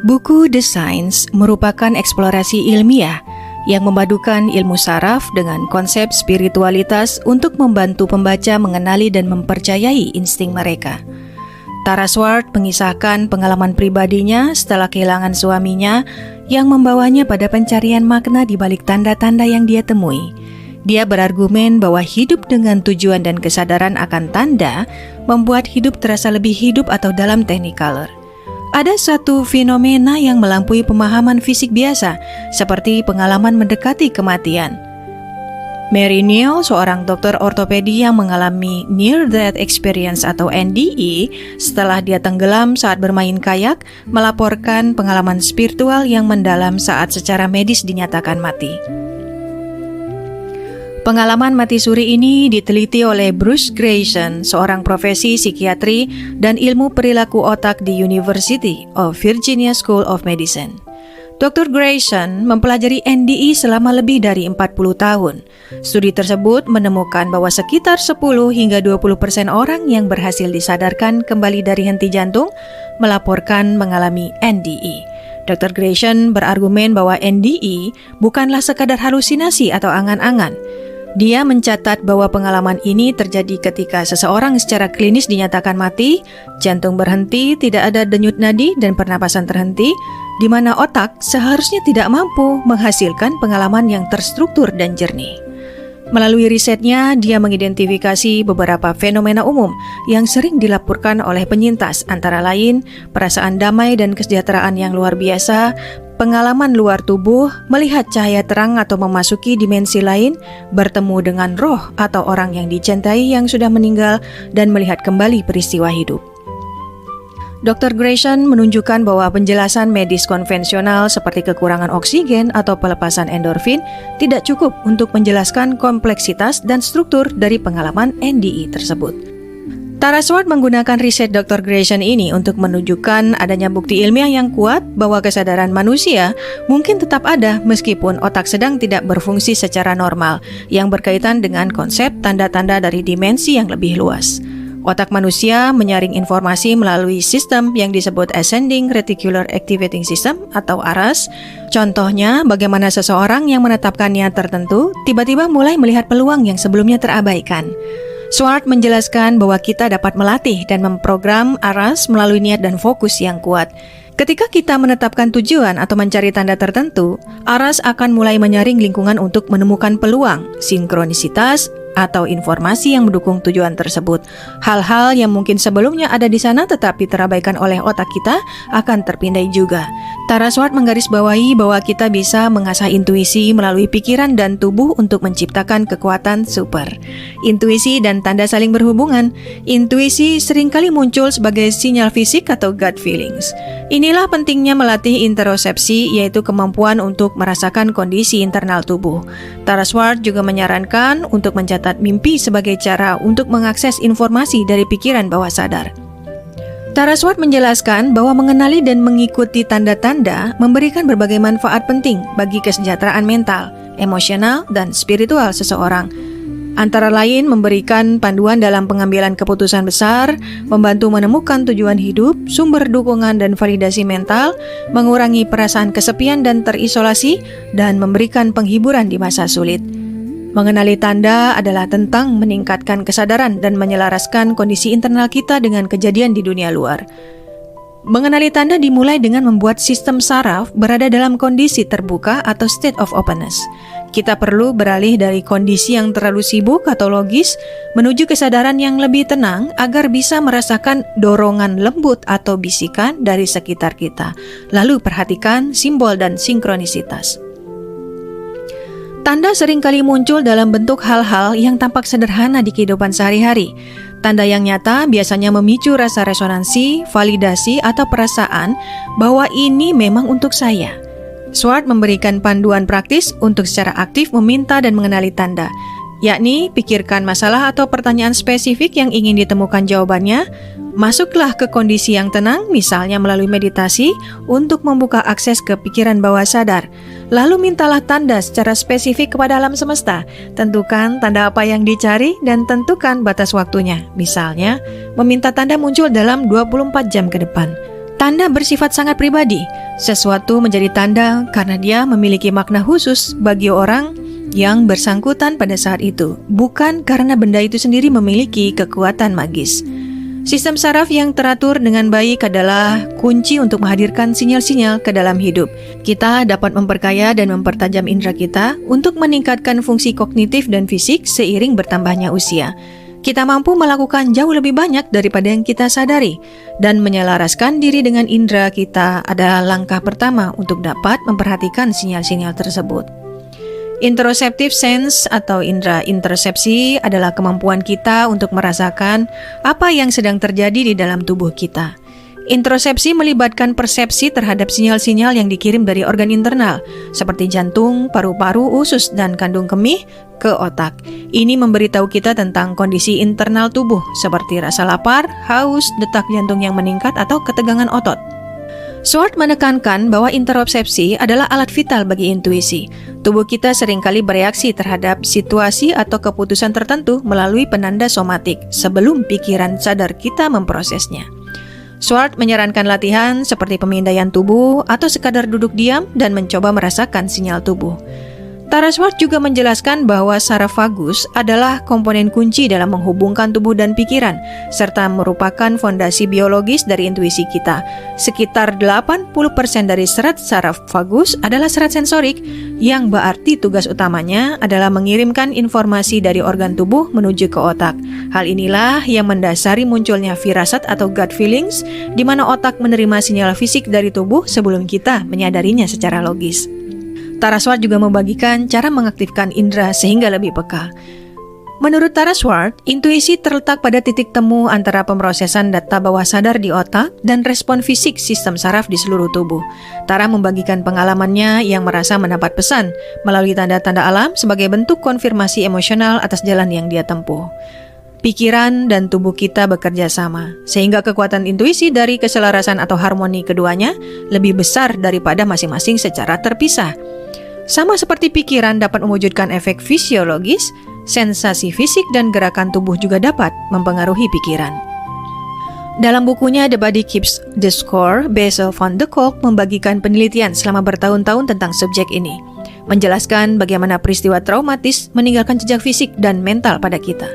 Buku The Science merupakan eksplorasi ilmiah yang memadukan ilmu saraf dengan konsep spiritualitas untuk membantu pembaca mengenali dan mempercayai insting mereka. Tara Swart mengisahkan pengalaman pribadinya setelah kehilangan suaminya yang membawanya pada pencarian makna di balik tanda-tanda yang dia temui. Dia berargumen bahwa hidup dengan tujuan dan kesadaran akan tanda membuat hidup terasa lebih hidup atau dalam Technicolor. Ada satu fenomena yang melampaui pemahaman fisik biasa, seperti pengalaman mendekati kematian. Mary Neal, seorang dokter ortopedi yang mengalami Near Death Experience atau NDE setelah dia tenggelam saat bermain kayak, melaporkan pengalaman spiritual yang mendalam saat secara medis dinyatakan mati. Pengalaman mati suri ini diteliti oleh Bruce Greyson, seorang profesi psikiatri dan ilmu perilaku otak di University of Virginia School of Medicine. Dr. Greyson mempelajari NDE selama lebih dari 40 tahun. Studi tersebut menemukan bahwa sekitar 10 hingga 20% orang yang berhasil disadarkan kembali dari henti jantung melaporkan mengalami NDE. Dr. Greyson berargumen bahwa NDE bukanlah sekadar halusinasi atau angan-angan. Dia mencatat bahwa pengalaman ini terjadi ketika seseorang secara klinis dinyatakan mati, jantung berhenti, tidak ada denyut nadi, dan pernapasan terhenti, di mana otak seharusnya tidak mampu menghasilkan pengalaman yang terstruktur dan jernih. Melalui risetnya, dia mengidentifikasi beberapa fenomena umum yang sering dilaporkan oleh penyintas, antara lain perasaan damai dan kesejahteraan yang luar biasa, pengalaman luar tubuh, melihat cahaya terang atau memasuki dimensi lain, bertemu dengan roh atau orang yang dicintai yang sudah meninggal, dan melihat kembali peristiwa hidup. Dr. Greyson menunjukkan bahwa penjelasan medis konvensional seperti kekurangan oksigen atau pelepasan endorfin tidak cukup untuk menjelaskan kompleksitas dan struktur dari pengalaman NDE tersebut. Tara Swart menggunakan riset Dr. Greyson ini untuk menunjukkan adanya bukti ilmiah yang kuat bahwa kesadaran manusia mungkin tetap ada meskipun otak sedang tidak berfungsi secara normal, yang berkaitan dengan konsep tanda-tanda dari dimensi yang lebih luas. Otak manusia menyaring informasi melalui sistem yang disebut Ascending Reticular Activating System atau ARAS. Contohnya, bagaimana seseorang yang menetapkan niat tertentu tiba-tiba mulai melihat peluang yang sebelumnya terabaikan. Swart menjelaskan bahwa kita dapat melatih dan memprogram ARAS melalui niat dan fokus yang kuat. Ketika kita menetapkan tujuan atau mencari tanda tertentu, ARAS akan mulai menyaring lingkungan untuk menemukan peluang, sinkronisitas, atau informasi yang mendukung tujuan tersebut. Hal-hal yang mungkin sebelumnya ada di sana tetapi terabaikan oleh otak kita akan terpindai juga. Tara Swart menggarisbawahi bahwa kita bisa mengasah intuisi melalui pikiran dan tubuh untuk menciptakan kekuatan super. Intuisi dan tanda saling berhubungan. Intuisi seringkali muncul sebagai sinyal fisik atau gut feelings. Inilah pentingnya melatih interosepsi, yaitu kemampuan untuk merasakan kondisi internal tubuh. Tara Swart juga menyarankan untuk mencatat mimpi sebagai cara untuk mengakses informasi dari pikiran bawah sadar. Tara Swart menjelaskan bahwa mengenali dan mengikuti tanda-tanda memberikan berbagai manfaat penting bagi kesejahteraan mental, emosional, dan spiritual seseorang. Antara lain memberikan panduan dalam pengambilan keputusan besar, membantu menemukan tujuan hidup, sumber dukungan dan validasi mental, mengurangi perasaan kesepian dan terisolasi, dan memberikan penghiburan di masa sulit. Mengenali tanda adalah tentang meningkatkan kesadaran dan menyelaraskan kondisi internal kita dengan kejadian di dunia luar. Mengenali tanda dimulai dengan membuat sistem saraf berada dalam kondisi terbuka atau state of openness. Kita perlu beralih dari kondisi yang terlalu sibuk atau logis menuju kesadaran yang lebih tenang agar bisa merasakan dorongan lembut atau bisikan dari sekitar kita. Lalu perhatikan simbol dan sinkronisitas. Tanda seringkali muncul dalam bentuk hal-hal yang tampak sederhana di kehidupan sehari-hari. Tanda yang nyata biasanya memicu rasa resonansi, validasi, atau perasaan bahwa ini memang untuk saya. Swart memberikan panduan praktis untuk secara aktif meminta dan mengenali tanda, yakni pikirkan masalah atau pertanyaan spesifik yang ingin ditemukan jawabannya, masuklah ke kondisi yang tenang, misalnya melalui meditasi, untuk membuka akses ke pikiran bawah sadar. Lalu mintalah tanda secara spesifik kepada alam semesta. Tentukan tanda apa yang dicari dan tentukan batas waktunya. Misalnya, meminta tanda muncul dalam 24 jam ke depan. Tanda bersifat sangat pribadi. Sesuatu menjadi tanda karena dia memiliki makna khusus bagi orang yang bersangkutan pada saat itu, bukan karena benda itu sendiri memiliki kekuatan magis. Sistem saraf yang teratur dengan baik adalah kunci untuk menghadirkan sinyal-sinyal ke dalam hidup. Kita dapat memperkaya dan mempertajam indera kita untuk meningkatkan fungsi kognitif dan fisik seiring bertambahnya usia. Kita mampu melakukan jauh lebih banyak daripada yang kita sadari, dan menyelaraskan diri dengan indera kita adalah langkah pertama untuk dapat memperhatikan sinyal-sinyal tersebut. Interoceptive sense atau indera intersepsi adalah kemampuan kita untuk merasakan apa yang sedang terjadi di dalam tubuh kita. Interocepsi melibatkan persepsi terhadap sinyal-sinyal yang dikirim dari organ internal, seperti jantung, paru-paru, usus, dan kandung kemih ke otak. Ini memberitahu kita tentang kondisi internal tubuh, seperti rasa lapar, haus, detak jantung yang meningkat, atau ketegangan otot. Schwartz menekankan bahwa interocepsi adalah alat vital bagi intuisi. Tubuh kita seringkali bereaksi terhadap situasi atau keputusan tertentu melalui penanda somatik sebelum pikiran sadar kita memprosesnya. Schwartz menyarankan latihan seperti pemindaian tubuh atau sekadar duduk diam dan mencoba merasakan sinyal tubuh. Tara Schwartz juga menjelaskan bahwa saraf vagus adalah komponen kunci dalam menghubungkan tubuh dan pikiran, serta merupakan fondasi biologis dari intuisi kita. Sekitar 80% dari serat saraf vagus adalah serat sensorik, yang berarti tugas utamanya adalah mengirimkan informasi dari organ tubuh menuju ke otak. Hal inilah yang mendasari munculnya firasat atau gut feelings, di mana otak menerima sinyal fisik dari tubuh sebelum kita menyadarinya secara logis. Tara Schwartz juga membagikan cara mengaktifkan indera sehingga lebih peka. Menurut Tara Schwartz, intuisi terletak pada titik temu antara pemrosesan data bawah sadar di otak dan respon fisik sistem saraf di seluruh tubuh. Tara membagikan pengalamannya yang merasa mendapat pesan melalui tanda-tanda alam sebagai bentuk konfirmasi emosional atas jalan yang dia tempuh. Pikiran dan tubuh kita bekerja sama, sehingga kekuatan intuisi dari keselarasan atau harmoni keduanya lebih besar daripada masing-masing secara terpisah. Sama seperti pikiran dapat mewujudkan efek fisiologis, sensasi fisik dan gerakan tubuh juga dapat mempengaruhi pikiran. Dalam bukunya The Body Keeps the Score, Bessel van de Kolk membagikan penelitian selama bertahun-tahun tentang subjek ini, menjelaskan bagaimana peristiwa traumatis meninggalkan jejak fisik dan mental pada kita.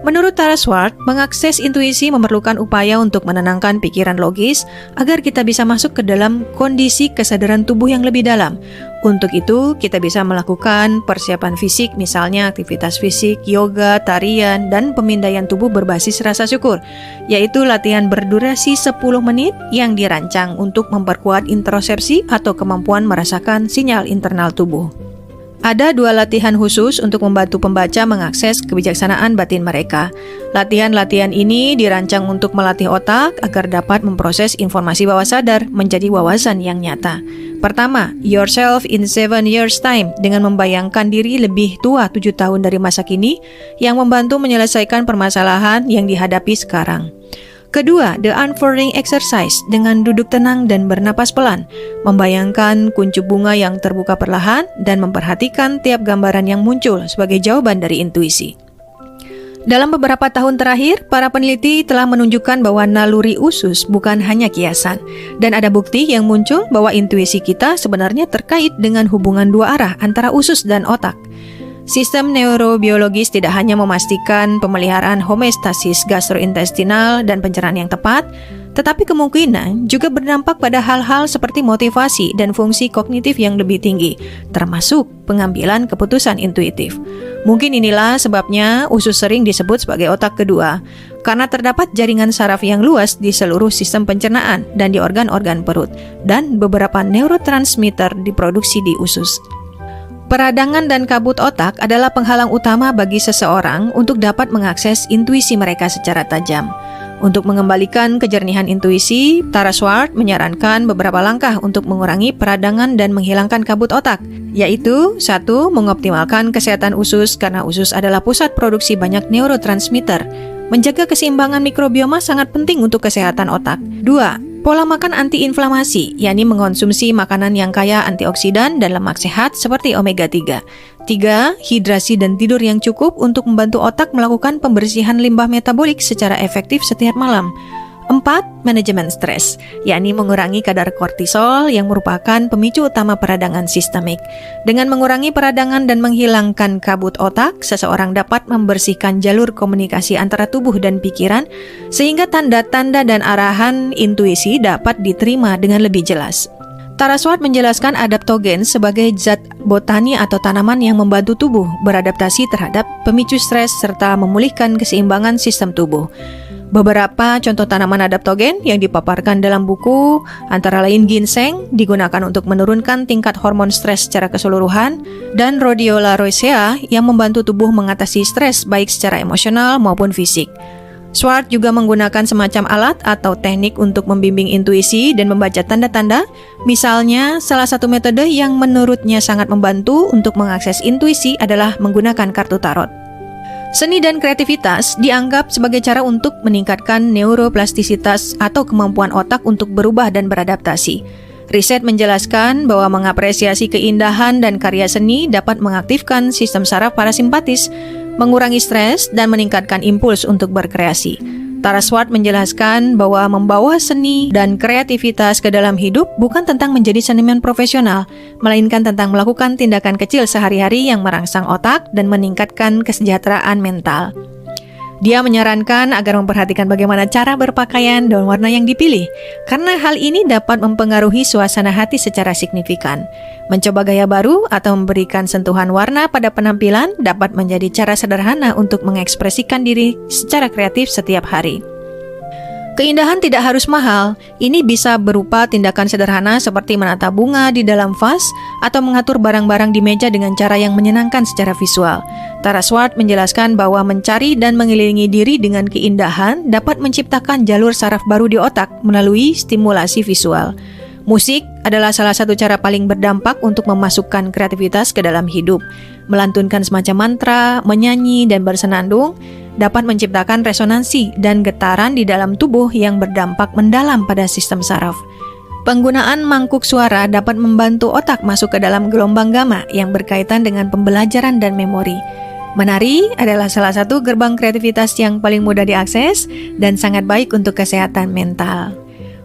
Menurut Tara Schwartz, mengakses intuisi memerlukan upaya untuk menenangkan pikiran logis agar kita bisa masuk ke dalam kondisi kesadaran tubuh yang lebih dalam. Untuk itu, kita bisa melakukan persiapan fisik, misalnya aktivitas fisik, yoga, tarian, dan pemindaian tubuh berbasis rasa syukur, yaitu latihan berdurasi 10 menit yang dirancang untuk memperkuat interocepsi atau kemampuan merasakan sinyal internal tubuh. Ada 2 latihan khusus untuk membantu pembaca mengakses kebijaksanaan batin mereka. Latihan-latihan ini dirancang untuk melatih otak agar dapat memproses informasi bawah sadar menjadi wawasan yang nyata. Pertama, yourself in 7 years time dengan membayangkan diri lebih tua 7 tahun dari masa kini yang membantu menyelesaikan permasalahan yang dihadapi sekarang. Kedua, the unfolding exercise dengan duduk tenang dan bernapas pelan, membayangkan kuncup bunga yang terbuka perlahan dan memperhatikan tiap gambaran yang muncul sebagai jawaban dari intuisi. Dalam beberapa tahun terakhir, para peneliti telah menunjukkan bahwa naluri usus bukan hanya kiasan, dan ada bukti yang muncul bahwa intuisi kita sebenarnya terkait dengan hubungan 2 arah antara usus dan otak. Sistem neurobiologis tidak hanya memastikan pemeliharaan homeostasis gastrointestinal dan pencernaan yang tepat, tetapi kemungkinan juga berdampak pada hal-hal seperti motivasi dan fungsi kognitif yang lebih tinggi, termasuk pengambilan keputusan intuitif. Mungkin inilah sebabnya usus sering disebut sebagai otak kedua, karena terdapat jaringan saraf yang luas di seluruh sistem pencernaan dan di organ-organ perut, dan beberapa neurotransmitter diproduksi di usus. Peradangan dan kabut otak adalah penghalang utama bagi seseorang untuk dapat mengakses intuisi mereka secara tajam. Untuk mengembalikan kejernihan intuisi, Tara Schwartz menyarankan beberapa langkah untuk mengurangi peradangan dan menghilangkan kabut otak, yaitu 1. Mengoptimalkan kesehatan usus karena usus adalah pusat produksi banyak neurotransmitter. Menjaga keseimbangan mikrobioma sangat penting untuk kesehatan otak. 2. Pola makan antiinflamasi, yakni mengonsumsi makanan yang kaya antioksidan dan lemak sehat seperti omega 3. 3. Hidrasi dan tidur yang cukup untuk membantu otak melakukan pembersihan limbah metabolik secara efektif setiap malam. 4. Manajemen stres, yakni mengurangi kadar kortisol yang merupakan pemicu utama peradangan sistemik. Dengan mengurangi peradangan dan menghilangkan kabut otak, seseorang dapat membersihkan jalur komunikasi antara tubuh dan pikiran, sehingga tanda-tanda dan arahan intuisi dapat diterima dengan lebih jelas. Tara Swart menjelaskan adaptogen sebagai zat botani atau tanaman yang membantu tubuh beradaptasi terhadap pemicu stres serta memulihkan keseimbangan sistem tubuh. Beberapa contoh tanaman adaptogen yang dipaparkan dalam buku antara lain ginseng, digunakan untuk menurunkan tingkat hormon stres secara keseluruhan, dan rhodiola rosea yang membantu tubuh mengatasi stres baik secara emosional maupun fisik. Swart juga menggunakan semacam alat atau teknik untuk membimbing intuisi dan membaca tanda-tanda. Misalnya, salah satu metode yang menurutnya sangat membantu untuk mengakses intuisi adalah menggunakan kartu tarot. Seni dan kreativitas dianggap sebagai cara untuk meningkatkan neuroplastisitas atau kemampuan otak untuk berubah dan beradaptasi. Riset menjelaskan bahwa mengapresiasi keindahan dan karya seni dapat mengaktifkan sistem saraf parasimpatis, mengurangi stres, dan meningkatkan impuls untuk berkreasi. Tara Swart menjelaskan bahwa membawa seni dan kreativitas ke dalam hidup bukan tentang menjadi seniman profesional, melainkan tentang melakukan tindakan kecil sehari-hari yang merangsang otak dan meningkatkan kesejahteraan mental. Dia menyarankan agar memperhatikan bagaimana cara berpakaian dan warna yang dipilih, karena hal ini dapat mempengaruhi suasana hati secara signifikan. Mencoba gaya baru atau memberikan sentuhan warna pada penampilan dapat menjadi cara sederhana untuk mengekspresikan diri secara kreatif setiap hari. Keindahan tidak harus mahal. Ini bisa berupa tindakan sederhana seperti menata bunga di dalam vas atau mengatur barang-barang di meja dengan cara yang menyenangkan secara visual. Tara Swart menjelaskan bahwa mencari dan mengelilingi diri dengan keindahan dapat menciptakan jalur saraf baru di otak melalui stimulasi visual. Musik adalah salah satu cara paling berdampak untuk memasukkan kreativitas ke dalam hidup. Melantunkan semacam mantra, menyanyi, dan bersenandung dapat menciptakan resonansi dan getaran di dalam tubuh yang berdampak mendalam pada sistem saraf. Penggunaan mangkuk suara dapat membantu otak masuk ke dalam gelombang gama yang berkaitan dengan pembelajaran dan memori. Menari adalah salah satu gerbang kreativitas yang paling mudah diakses dan sangat baik untuk kesehatan mental.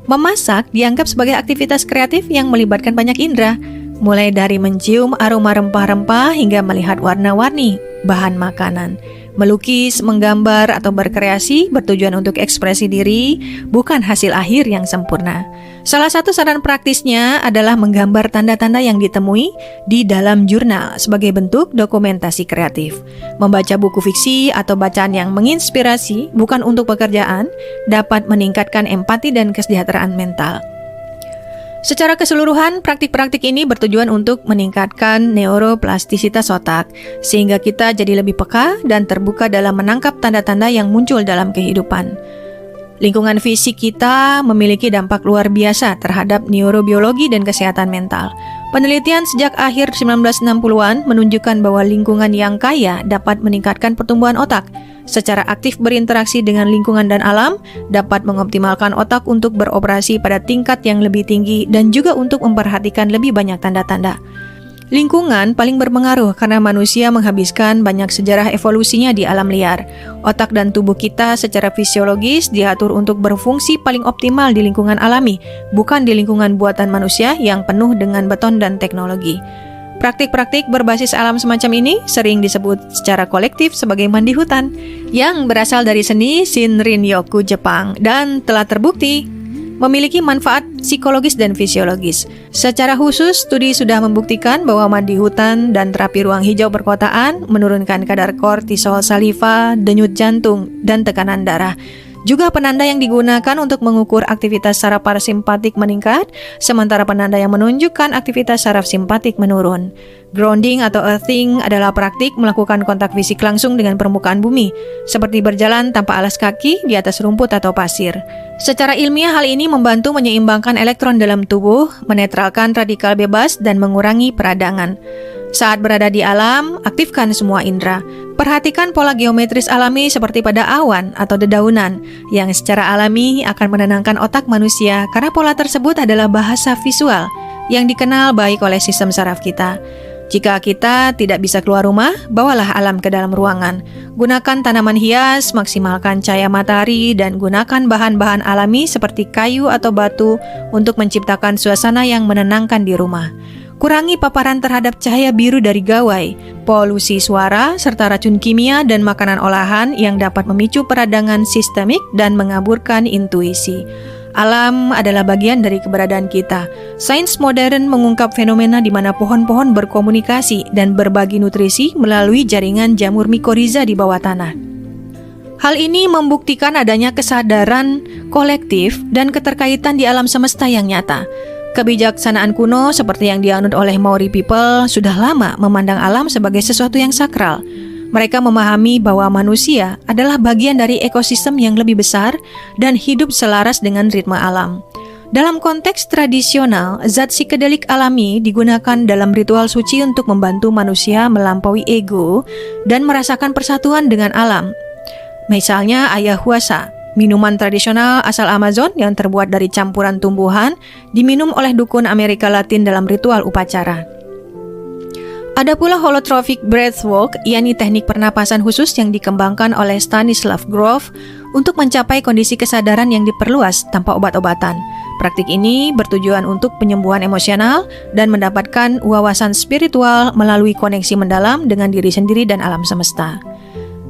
Memasak dianggap sebagai aktivitas kreatif yang melibatkan banyak indera, mulai dari mencium aroma rempah-rempah hingga melihat warna-warni bahan makanan. Melukis, menggambar, atau berkreasi bertujuan untuk ekspresi diri, bukan hasil akhir yang sempurna. Salah satu saran praktisnya adalah menggambar tanda-tanda yang ditemui di dalam jurnal sebagai bentuk dokumentasi kreatif. Membaca buku fiksi atau bacaan yang menginspirasi, bukan untuk pekerjaan, dapat meningkatkan empati dan kesejahteraan mental. Secara keseluruhan, praktik-praktik ini bertujuan untuk meningkatkan neuroplastisitas otak, sehingga kita jadi lebih peka dan terbuka dalam menangkap tanda-tanda yang muncul dalam kehidupan. Lingkungan fisik kita memiliki dampak luar biasa terhadap neurobiologi dan kesehatan mental. Penelitian sejak akhir 1960-an menunjukkan bahwa lingkungan yang kaya dapat meningkatkan pertumbuhan otak. Secara aktif berinteraksi dengan lingkungan dan alam, dapat mengoptimalkan otak untuk beroperasi pada tingkat yang lebih tinggi dan juga untuk memperhatikan lebih banyak tanda-tanda. Lingkungan paling berpengaruh karena manusia menghabiskan banyak sejarah evolusinya di alam liar. Otak dan tubuh kita secara fisiologis diatur untuk berfungsi paling optimal di lingkungan alami, bukan di lingkungan buatan manusia yang penuh dengan beton dan teknologi. Praktik-praktik berbasis alam semacam ini sering disebut secara kolektif sebagai mandi hutan, yang berasal dari seni Shinrin-yoku Jepang dan telah terbukti memiliki manfaat psikologis dan fisiologis. Secara khusus, studi sudah membuktikan bahwa mandi hutan dan terapi ruang hijau perkotaan menurunkan kadar kortisol saliva, denyut jantung, dan tekanan darah. Juga penanda yang digunakan untuk mengukur aktivitas saraf parasimpatik meningkat, sementara penanda yang menunjukkan aktivitas saraf simpatik menurun. Grounding atau earthing adalah praktik melakukan kontak fisik langsung dengan permukaan bumi, seperti berjalan tanpa alas kaki di atas rumput atau pasir. Secara ilmiah, hal ini membantu menyeimbangkan elektron dalam tubuh, menetralkan radikal bebas, dan mengurangi peradangan. Saat berada di alam, aktifkan semua indera. Perhatikan pola geometris alami seperti pada awan atau dedaunan, yang secara alami akan menenangkan otak manusia karena pola tersebut adalah bahasa visual yang dikenal baik oleh sistem saraf kita. Jika kita tidak bisa keluar rumah, bawalah alam ke dalam ruangan. Gunakan tanaman hias, maksimalkan cahaya matahari, dan gunakan bahan-bahan alami seperti kayu atau batu untuk menciptakan suasana yang menenangkan di rumah. Kurangi paparan terhadap cahaya biru dari gawai, polusi suara, serta racun kimia dan makanan olahan yang dapat memicu peradangan sistemik dan mengaburkan intuisi. Alam adalah bagian dari keberadaan kita. Sains modern mengungkap fenomena di mana pohon-pohon berkomunikasi dan berbagi nutrisi melalui jaringan jamur mikoriza di bawah tanah. Hal ini membuktikan adanya kesadaran kolektif dan keterkaitan di alam semesta yang nyata. Kebijaksanaan kuno seperti yang dianut oleh Maori people sudah lama memandang alam sebagai sesuatu yang sakral. Mereka memahami bahwa manusia adalah bagian dari ekosistem yang lebih besar dan hidup selaras dengan ritme alam. Dalam konteks tradisional, zat psikedelik alami digunakan dalam ritual suci untuk membantu manusia melampaui ego dan merasakan persatuan dengan alam. Misalnya ayahuasca, minuman tradisional asal Amazon yang terbuat dari campuran tumbuhan, diminum oleh dukun Amerika Latin dalam ritual upacara. Ada pula holotropic breathwork, yakni teknik pernapasan khusus yang dikembangkan oleh Stanislav Grof untuk mencapai kondisi kesadaran yang diperluas tanpa obat-obatan. Praktik ini bertujuan untuk penyembuhan emosional dan mendapatkan wawasan spiritual melalui koneksi mendalam dengan diri sendiri dan alam semesta.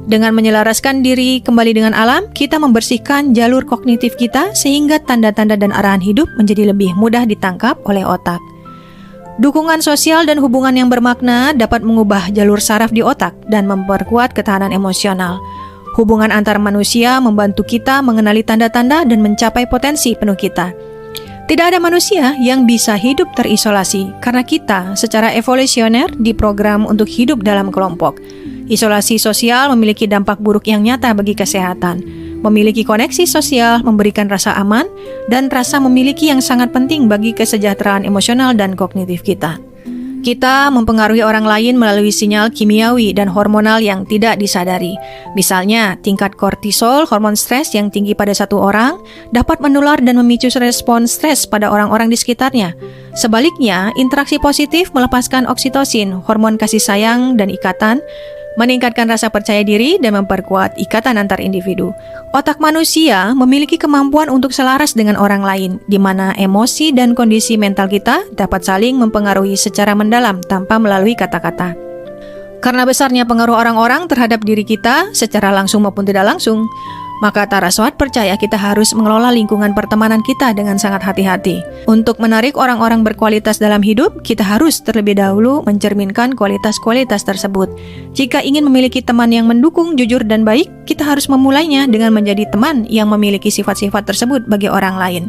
Dengan menyelaraskan diri kembali dengan alam, kita membersihkan jalur kognitif kita sehingga tanda-tanda dan arahan hidup menjadi lebih mudah ditangkap oleh otak. Dukungan sosial dan hubungan yang bermakna dapat mengubah jalur saraf di otak dan memperkuat ketahanan emosional. Hubungan antar manusia membantu kita mengenali tanda-tanda dan mencapai potensi penuh kita. Tidak ada manusia yang bisa hidup terisolasi karena kita secara evolusioner diprogram untuk hidup dalam kelompok. Isolasi sosial memiliki dampak buruk yang nyata bagi kesehatan. Memiliki koneksi sosial memberikan rasa aman dan rasa memiliki yang sangat penting bagi kesejahteraan emosional dan kognitif kita. Kita mempengaruhi orang lain melalui sinyal kimiawi dan hormonal yang tidak disadari. Misalnya, tingkat kortisol, hormon stres yang tinggi pada satu orang, dapat menular dan memicu respon stres pada orang-orang di sekitarnya. Sebaliknya, interaksi positif melepaskan oksitosin, hormon kasih sayang dan ikatan, meningkatkan rasa percaya diri dan memperkuat ikatan antar individu. Otak manusia memiliki kemampuan untuk selaras dengan orang lain, di mana emosi dan kondisi mental kita dapat saling mempengaruhi secara mendalam tanpa melalui kata-kata. Karena besarnya pengaruh orang-orang terhadap diri kita secara langsung maupun tidak langsung, maka Taraswat percaya kita harus mengelola lingkungan pertemanan kita dengan sangat hati-hati. Untuk menarik orang-orang berkualitas dalam hidup, kita harus terlebih dahulu mencerminkan kualitas-kualitas tersebut. Jika ingin memiliki teman yang mendukung, jujur, dan baik, kita harus memulainya dengan menjadi teman yang memiliki sifat-sifat tersebut bagi orang lain.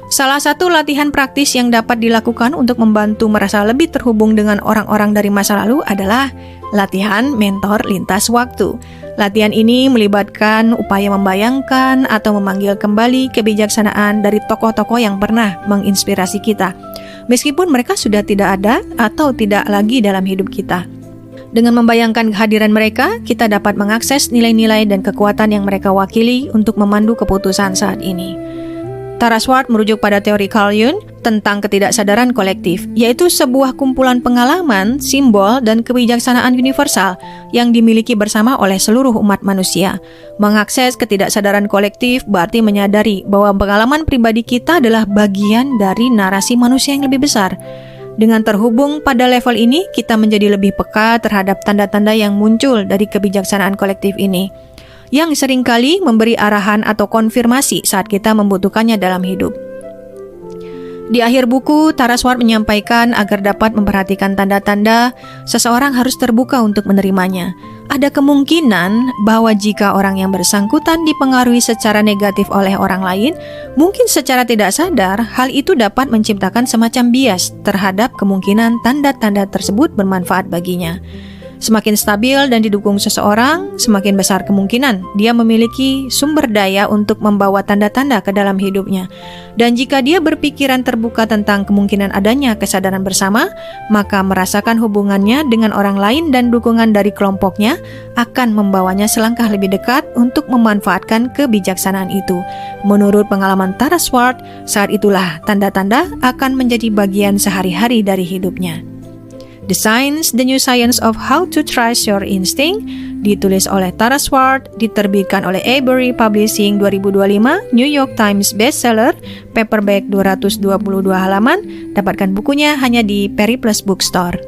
Salah satu latihan praktis yang dapat dilakukan untuk membantu merasa lebih terhubung dengan orang-orang dari masa lalu adalah latihan mentor lintas waktu. Latihan ini melibatkan upaya membayangkan atau memanggil kembali kebijaksanaan dari tokoh-tokoh yang pernah menginspirasi kita, meskipun mereka sudah tidak ada atau tidak lagi dalam hidup kita. Dengan membayangkan kehadiran mereka, kita dapat mengakses nilai-nilai dan kekuatan yang mereka wakili untuk memandu keputusan saat ini. Taraswat merujuk pada teori Carl Jung tentang ketidaksadaran kolektif, yaitu sebuah kumpulan pengalaman, simbol, dan kebijaksanaan universal yang dimiliki bersama oleh seluruh umat manusia. Mengakses ketidaksadaran kolektif berarti menyadari bahwa pengalaman pribadi kita adalah bagian dari narasi manusia yang lebih besar. Dengan terhubung pada level ini, kita menjadi lebih peka terhadap tanda-tanda yang muncul dari kebijaksanaan kolektif ini, yang seringkali memberi arahan atau konfirmasi saat kita membutuhkannya dalam hidup. Di akhir buku, Taraswat menyampaikan agar dapat memperhatikan tanda-tanda, seseorang harus terbuka untuk menerimanya. Ada kemungkinan bahwa jika orang yang bersangkutan dipengaruhi secara negatif oleh orang lain, mungkin secara tidak sadar, hal itu dapat menciptakan semacam bias terhadap kemungkinan tanda-tanda tersebut bermanfaat baginya. Semakin stabil dan didukung seseorang, semakin besar kemungkinan dia memiliki sumber daya untuk membawa tanda-tanda ke dalam hidupnya. Dan jika dia berpikiran terbuka tentang kemungkinan adanya kesadaran bersama, maka merasakan hubungannya dengan orang lain dan dukungan dari kelompoknya akan membawanya selangkah lebih dekat untuk memanfaatkan kebijaksanaan itu. Menurut pengalaman Taraswat, saat itulah tanda-tanda akan menjadi bagian sehari-hari dari hidupnya. The Science, The New Science of How to Trust Your Instinct, ditulis oleh Tara Swart, diterbitkan oleh Avery Publishing 2025, New York Times bestseller, paperback 222 halaman, dapatkan bukunya hanya di Periplus Bookstore.